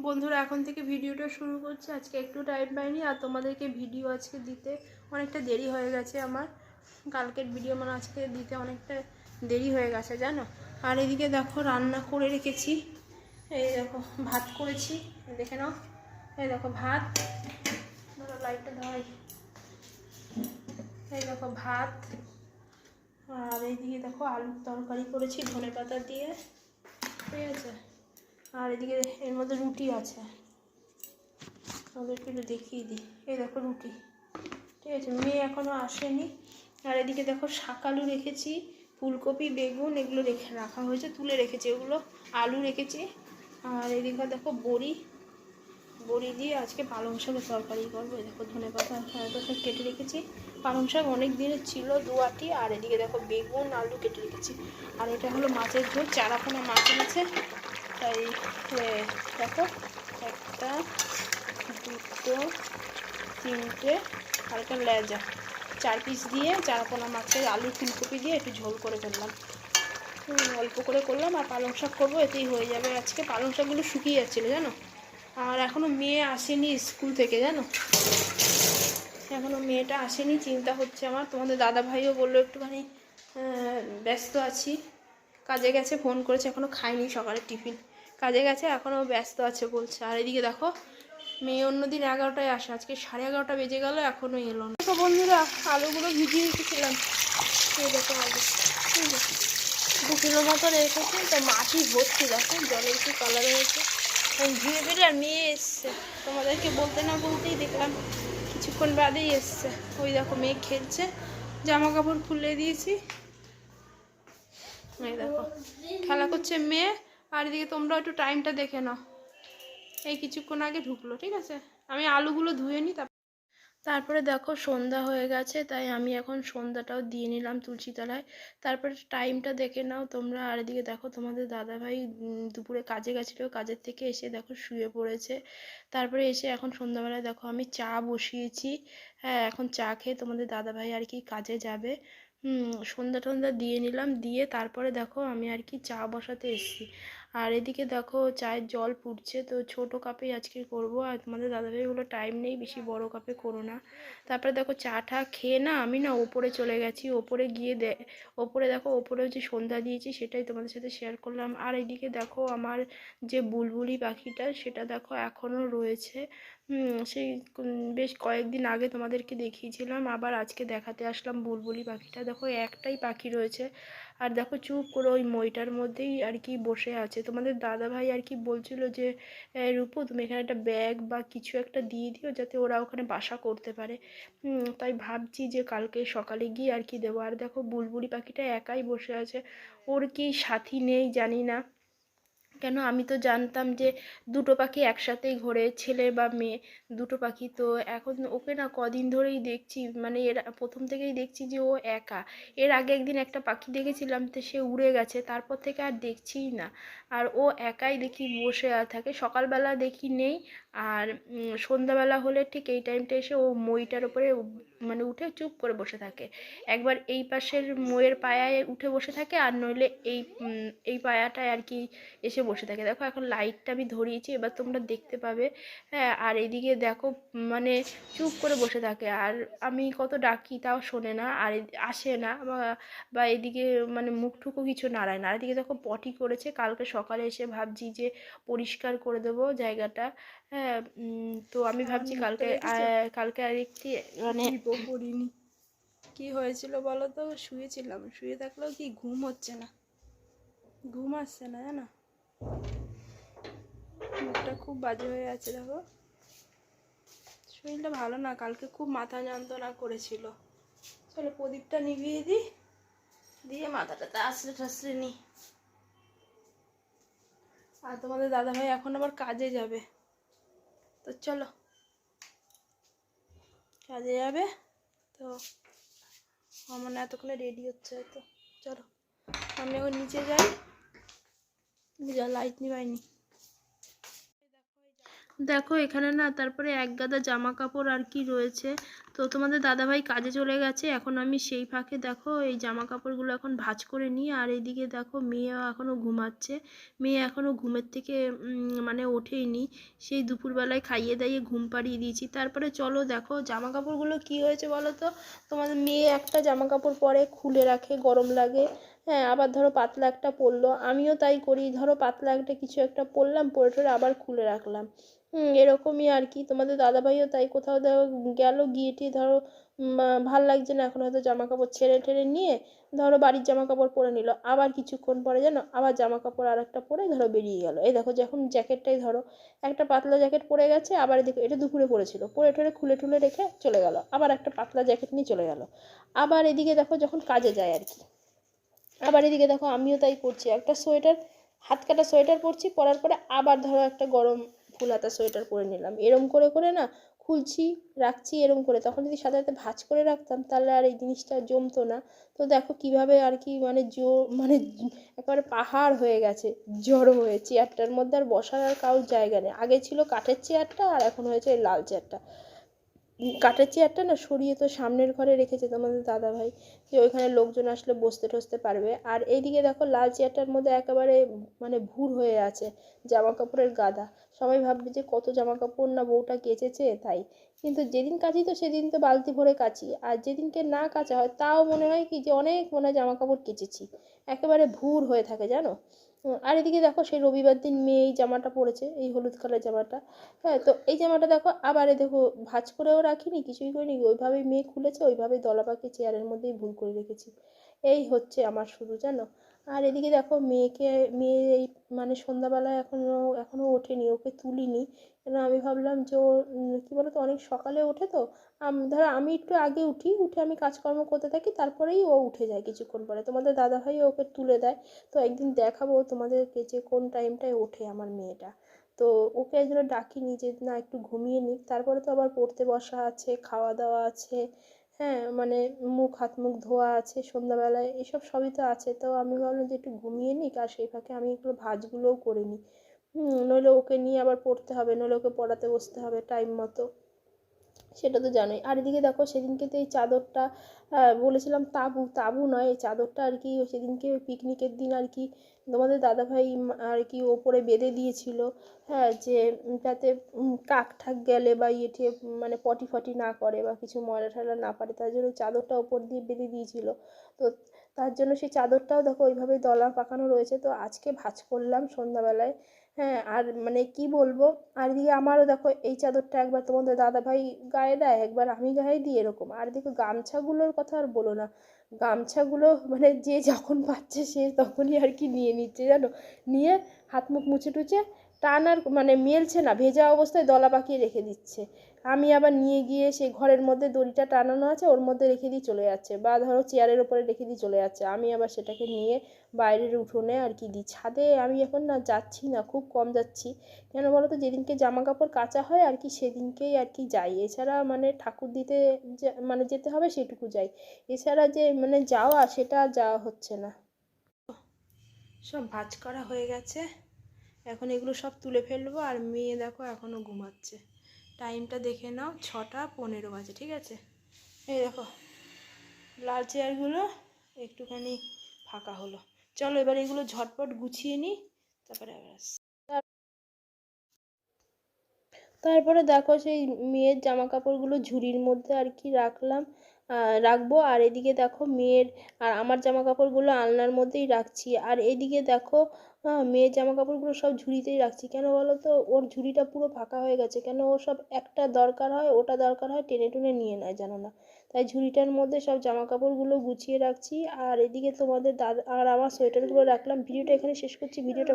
বন্ধুরা এখন থেকে ভিডিওটা শুরু করছে। আজকে একটু টাইম পাইনি আর তোমাদেরকে ভিডিও আজকে দিতে অনেকটা দেরি হয়ে গেছে। আমার কালকের ভিডিও মানে আজকে দিতে অনেকটা দেরি হয়ে গেছে জানো। আর এদিকে দেখো রান্না করে রেখেছি। এই দেখো ভাত করেছি, দেখে নাও। এই দেখো ভাত, লাইটটা ধরাই। এই দেখো ভাত, আর এইদিকে দেখো আলুর তরকারি করেছি ধনেপাতা দিয়ে, ঠিক আছে। আর এদিকে এর মধ্যে রুটি আছে, ওদেরকে একটু দেখিয়ে দিই। এই দেখো রুটি, ঠিক আছে। মেয়ে এখনও আসেনি। আর এদিকে দেখো শাক আলু রেখেছি, ফুলকপি বেগুন এগুলো রাখা হয়েছে, তুলে রেখেছি ওগুলো, আলু রেখেছি। আর এদিকে দেখো বড়ি দিয়ে আজকে পালং শাকের তরকারি করবো। দেখো ধনেপাতা সব কেটে রেখেছি, পালং শাক অনেক দিনের ছিল 2 আটি। আর এদিকে দেখো বেগুন আলু কেটে রেখেছি। আর এটা হলো মাছের ঝোল, চারাপোনা মাছ এনেছে, তাই দেখো 1 2 3টে আর একটা লেজা, 4 পিস দিয়ে চারাপোনা মাছের আলু ফুলকপি দিয়ে একটু ঝোল করে ফেললাম, অল্প করে করলাম। আর পালং শাক করবো, এতেই হয়ে যাবে আজকে। পালং শাকগুলো শুকিয়ে যাচ্ছিলো জানো। আর এখনও মেয়ে আসেনি স্কুল থেকে জানো, এখনও মেয়েটা আসেনি, চিন্তা হচ্ছে আমার। তোমাদের দাদা ভাইও বললো একটুখানি ব্যস্ত আছি, কাজে গেছে, ফোন করেছে, এখনও খাইনি সকালে টিফিন, কাজে গেছে, এখনও ব্যস্ত আছে বলছে। আর এদিকে দেখো মেয়ে অন্যদিন 11টায় আসে, আজকে 11:30 বেজে গেল, এখনও এলো না। তো বন্ধুরা আলুগুলো ভিজিয়ে রেখেছিলাম, এই দেখো আলু 2 কিলো মতো রেখেছি, তো মাটি ভর্তি, দেখো জলের কি কালার হয়েছে। আমি ধুয়ে বেরিয়ে, আর মেয়ে এসছে, তোমাদেরকে বলতে না বলতেই দেখলাম কিছুক্ষণ বাদেই এসছে। ওই দেখো মেয়ে খেলছে, জামা কাপড় খুলে দিয়েছি, এই দেখো খেলা করছে মেয়ে। আর এদিকে তোমরা একটু টাইমটা দেখে নাও, এই কিছুক্ষণ আগে ঢুকলো, ঠিক আছে। আমি আলুগুলো ধুয়ে নিই, তারপরে দেখো সন্ধ্যা হয়ে গেছে, তাই আমি এখন সন্ধ্যাটাও দিয়ে নিলাম তুলসী তলায়। তারপরে টাইমটা দেখে নাও তোমরা। আর এদিকে দেখো তোমাদের দাদাভাই দুপুরে কাজে গেছিলো, কাজের থেকে এসে দেখো শুয়ে পড়েছে। তারপরে এসে এখন সন্ধ্যাবেলায় দেখো আমি চা বসিয়েছি। হ্যাঁ, এখন চা খেয়ে তোমাদের দাদাভাই আর কি কাজে যাবে। সন্ধ্যা টন্ধ্যা দিয়ে নিলাম, দিয়ে তারপরে দেখো আমি আর কি চা বসাতে এসেছি। আর এদিকে দেখো চায়ের জল ফুটছে, তো ছোটো কাপেই আজকে করব। আর তোমাদের দাদাভাইগুলো টাইম নেই, বেশি বড় কাপে করো না। তারপরে দেখো চা টা খেয়ে না আমি না ওপরে চলে গেছি, ওপরে গিয়ে ওপরে দেখো ওপরেও যে সন্ধ্যা দিয়েছি সেটাই তোমাদের সাথে শেয়ার করলাম। আর এইদিকে দেখো আমার যে বুলবুলি পাখিটা সেটা দেখো এখনও রয়েছে। সেই বেশ কয়েকদিন আগে তোমাদেরকে দেখিয়েছিলাম, আবার আজকে দেখাতে আসলাম বুলবুলি পাখিটা। দেখো একটাই পাখি রয়েছে, আর দেখো চুপ করে ওই মইটার মধ্যেই আর কি বসে আছে। তোমাদের দাদাভাই আর কি বলছিল যে রূপু তুমি এখানে একটা ব্যাগ বা কিছু একটা দিয়ে দিও, যাতে ওরা ওখানে বাসা করতে পারে। তাই ভাবছি যে কালকে সকালে গিয়ে আর কি দেবো। আর দেখো বুলবুলি পাখিটা একাই বসে আছে, ওর কি সাথী নেই জানি না। কেন আমি তো জানতাম যে 2টো পাখি একসাথেই ঘোরে, ছেলে বা মেয়ে 2টো পাখি। তো এখন ওকে না কদিন ধরেই দেখছি, মানে এর প্রথম থেকেই দেখছি যে ও একা। এর আগে একদিন একটা পাখি দেখেছিলাম, তো সে উড়ে গেছে, তারপর থেকে আর দেখছিই না। আর ও একাই দেখি বসে থাকে, সকালবেলা দেখি নেই, আর সন্ধ্যাবেলা হলে ঠিক এই টাইমটা এসে ও মইটার উপরে মানে উঠে চুপ করে বসে থাকে। একবার এই পাশের মইয়ের পায়ায় উঠে বসে থাকে, আর নইলে এই পায়াটায় আর কি এসে বসে থাকে। দেখো এখন লাইটটা আমি ধরিয়েছি, এবার তোমরা দেখতে পাবে। হ্যাঁ, আর এদিকে দেখো মানে চুপ করে বসে থাকে, আর আমি কত ডাকি তাও শোনে না, আর আসে না, বা এদিকে মানে মুখটুকু কিছু নাড়ায় না। আর এদিকে দেখো পটি করেছে, কালকে সকালে এসে ভাবছি যে পরিষ্কার করে দেবো জায়গাটা। হ্যাঁ, তো আমি ভাবছি কালকে আরেকটি মানে পড়িনি। কি হয়েছিল বলো তো, শুয়েছিলাম, শুয়ে থাকলেও কি ঘুম হচ্ছে না, ঘুম আসছে না জানো, মুখটা খুব বাজে হয়ে আছে। দেখো শরীরটা ভালো না, কালকে খুব মাথা যন্ত্রণা করেছিল। চলো প্রদীপটা নিভিয়ে দিই, দিয়ে মাথাটাতে আশ্রে ঠাসরে নিই। আর তোমাদের দাদাভাই এখন আবার কাজে যাবে, তো চলো কাজে যাবে, তো আমার এতক্ষণে রেডি হচ্ছে হয়তো। চলো আমি এখন নিচে যাই, লাইট নিবাইনি। দেখো এখানে না তারপরে এক গাদা জামা কাপড় আর কি রয়েছে। তো তোমাদের দাদাভাই কাজে চলে গেছে, এখন আমি সেই ফাঁকে দেখো এই জামা কাপড়গুলো এখন ভাঁজ করে নিই। আর এইদিকে দেখো মেয়ে এখনও ঘুমাচ্ছে, মেয়ে এখনও ঘুমের থেকে মানে ওঠেইনি, সেই দুপুরবেলায় খাইয়ে দাইয়ে ঘুম পাড়িয়ে দিয়েছি। তারপরে চলো দেখো জামা কাপড়গুলো কি হয়েছে বলো তো। তোমাদের মেয়ে একটা জামা কাপড় পরে খুলে রাখে, গরম লাগে, হ্যাঁ, আবার ধরো পাতলা একটা পরলো, আমিও তাই করি, ধরো পাতলা একটা কিছু একটা পরলাম, পরে টরে আবার খুলে রাখলাম। এরকমই আর কি। তোমাদের দাদাভাইও তাই, কোথাও গেল, গিয়ে টিয়ে ধরো ভাল লাগছে না এখন, হয়তো জামা কাপড় ছেড়ে টেড়ে নিয়ে ধরো বাড়ির জামা কাপড় পরে নিল, আবার কিছুক্ষণ পরে যেন আবার জামা কাপড় আর একটা পরে ধরো বেরিয়ে গেল। এই দেখো যখন জ্যাকেটটাই ধরো একটা পাতলা জ্যাকেট পরে গেছে, আবার এদিকে এটা দুপুরে পরেছিল, পরে ঠরে খুলে টুলে রেখে চলে গেল, আবার একটা পাতলা জ্যাকেট নিয়ে চলে গেল। আবার এদিকে দেখো যখন কাজে যায় আর কি, আবার এদিকে দেখো আমিও তাই করছি, একটা সোয়েটার, হাত কাটা সোয়েটার পরছি, পরার পরে আবার ধরো একটা গরম ফুল হাতা সোয়েটার পরে নিলাম, এরম করে করে না খুলছি রাখছি এরম করে। তখন যদি সাথে সাথে ভাঁজ করে রাখতাম তাহলে আর এই জিনিসটা জমতো না। তো দেখো কিভাবে আর কি মানে মানে একেবারে পাহাড় হয়ে গেছে, জড়ো হয়ে চেয়ারটার মধ্যে আর বসার আর কারোর জায়গা নেই। আগে ছিল কাঠের চেয়ারটা, আর এখন হয়েছে এই লাল চেয়ারটা। কাঠের চেয়ারটা না সরিয়ে তো সামনের ঘরে রেখেছে তোমাদের দাদাভাই, যে ওইখানে লোকজন আসলে বসতে টসতে পারবে। আর এইদিকে দেখো লাল চেয়ারটার মধ্যে একেবারে মানে ভুর হয়ে আছে জামা কাপড়ের গাদা। সবাই ভাববে যে কত জামা কাপড় না বউটা কেচেছে তাই, কিন্তু যেদিন কাচি তো সেদিন তো বালতি ভরে কাচি, আর যেদিনকে না কাচা হয় তাও মনে হয় কি যে অনেক মনে হয় জামা কাপড় কেচেছি, একেবারে ভুর হয়ে থাকে জানো। আর এদিকে দেখো সেই রবিবার দিন মেয়ে এই জামাটা পরেছে, এই হলুদ কালার জামাটা, হ্যাঁ, তো এই জামাটা দেখো আবার এ দেখো ভাঁজ করেও রাখিনি, কিছুই করিনি, ওইভাবেই মেয়ে খুলেছে, ওইভাবেই দলা পাকিয়ে চেয়ারের মধ্যেই ভুল করে রেখেছি। এই হচ্ছে আমার শুরু জানো। আর এদিকে দেখো মেয়ে এই মানে সন্ধ্যাবেলায় এখনো ওঠেনি, ওকে তুলিনি, কেন আমি ভাবলাম যে ও কী বলো তো অনেক সকালে ওঠে তো, ধরো আমি একটু আগে উঠে আমি কাজকর্ম করতে থাকি, তারপরেই ও উঠে যায় কিছুক্ষণ পরে, তোমাদের দাদাভাই ওকে তুলে দেয়। তো একদিন দেখাবো তোমাদেরকে যে কোন টাইমটায় ওঠে আমার মেয়েটা। তো ওকে এই জন্য ডাকিনি যে না একটু ঘুমিয়ে নিক, তারপরে তো আবার পড়তে বসা আছে, খাওয়া দাওয়া আছে, হ্যাঁ, মানে হাত মুখ ধোয়া আছে সন্ধ্যাবেলায়, এসব সবই তো আছে। তো আমি ভাবলাম যে একটু ঘুমিয়ে নিক, আর সেই ফাঁকে আমি একটু ভাঁজগুলোও করে নিই। নইলে ওকে নিয়ে আবার পড়তে হবে, নইলে ওকে পড়াতে বসতে হবে টাইম মতো, সেটা তো জানোই। আর এদিকে দেখো সেদিনকে তো এই চাদরটা বলেছিলাম, তাঁবু তাঁবু নয়, এই চাদরটা আর কি সেদিনকে ওই পিকনিকের দিন আর কি তোমাদের দাদাভাই আর কি ওপরে বেঁধে দিয়েছিল, হ্যাঁ, যে যাতে কাক ঠাক গেলে বা ইয়ে টিয়ে মানে পটি ফটি না করে বা কিছু ময়লা টয়লা না পারে, তার জন্য চাদরটা ওপর দিয়ে বেঁধে দিয়েছিল। তো তার জন্য সেই চাদরটাও দেখো ওইভাবে দলা পাকানো রয়েছে। তো আজকে ভাঁজ করলাম সন্ধ্যাবেলায়, হ্যাঁ। আর মানে কি বলবো, আর এদিকে আমারও দেখো এই চাদরটা একবার তোমাদের দাদাভাই গায়ে দেয়, একবার আমি গায়ে দিই এরকম। আর দেখো গামছাগুলোর কথা আর বলো না, গামছাগুলো মানে যে যখন পাচ্ছে সে তখনই আর কি নিয়ে নিচ্ছে জানো, নিয়ে হাত মুখ মুছে টুছে টান আর মানে মেলছে না, ভেজা অবস্থায় দলা পাকিয়ে রেখে দিচ্ছে। আমি আবার নিয়ে গিয়ে সেই ঘরের মধ্যে দড়িটা টানানো আছে ওর মধ্যে রেখে দিয়ে চলে যাচ্ছে, বা ধরো চেয়ারের ওপরে রেখে দিয়ে চলে যাচ্ছে, আমি আবার সেটাকে নিয়ে বাইরের উঠোনে আর কি দিই। ছাদে আমি এখন না যাচ্ছি না, খুব কম যাচ্ছি। কেন বলো তো, যেদিনকে জামা কাপড় কাচা হয় আর কি সেদিনকেই আর কি যাই, এছাড়া মানে ঠাকুর দিতে মানে যেতে হবে সেটুকু যাই, এছাড়া যে মানে যাওয়া সেটা আর যাওয়া হচ্ছে না। সব ভাঁজ করা হয়ে গেছে, এখন এগুলো সব তুলে ফেলবো। আর মেয়ে দেখো এখনও ঘুমাচ্ছে, টাইমটা দেখে নাও 6:15 বাজে, ঠিক আছে। এই দেখো লাল চেয়ারগুলো একটুখানি ফাঁকা হলো, চলো এবার এগুলো ঝটপট গুছিয়ে নিই, তারপরে আবার আসছি। তারপরে দেখো সেই মেয়ের জামা কাপড়গুলো ঝুড়ির মধ্যে আর কি রাখবো। আর এদিকে দেখো মেয়ের আর আমার জামা কাপড়গুলো আলনার মধ্যেই রাখছি। আর এদিকে দেখো মেয়ের জামা কাপড়গুলো সব ঝুড়িতেই রাখছি, কেন বলো তো, ওর ঝুড়িটা পুরো ফাঁকা হয়ে গেছে, কেন ও সব একটা দরকার হয় ওটা দরকার হয় টেনে টুনে নিয়ে নেয় জানো না, তাই ঝুড়িটার মধ্যে সব জামা কাপড়গুলো গুছিয়ে রাখছি। আর এদিকে তোমাদের দাদা আর আমার সোয়েটারগুলো রাখলাম। ভিডিওটা এখানে শেষ করছি, ভিডিওটা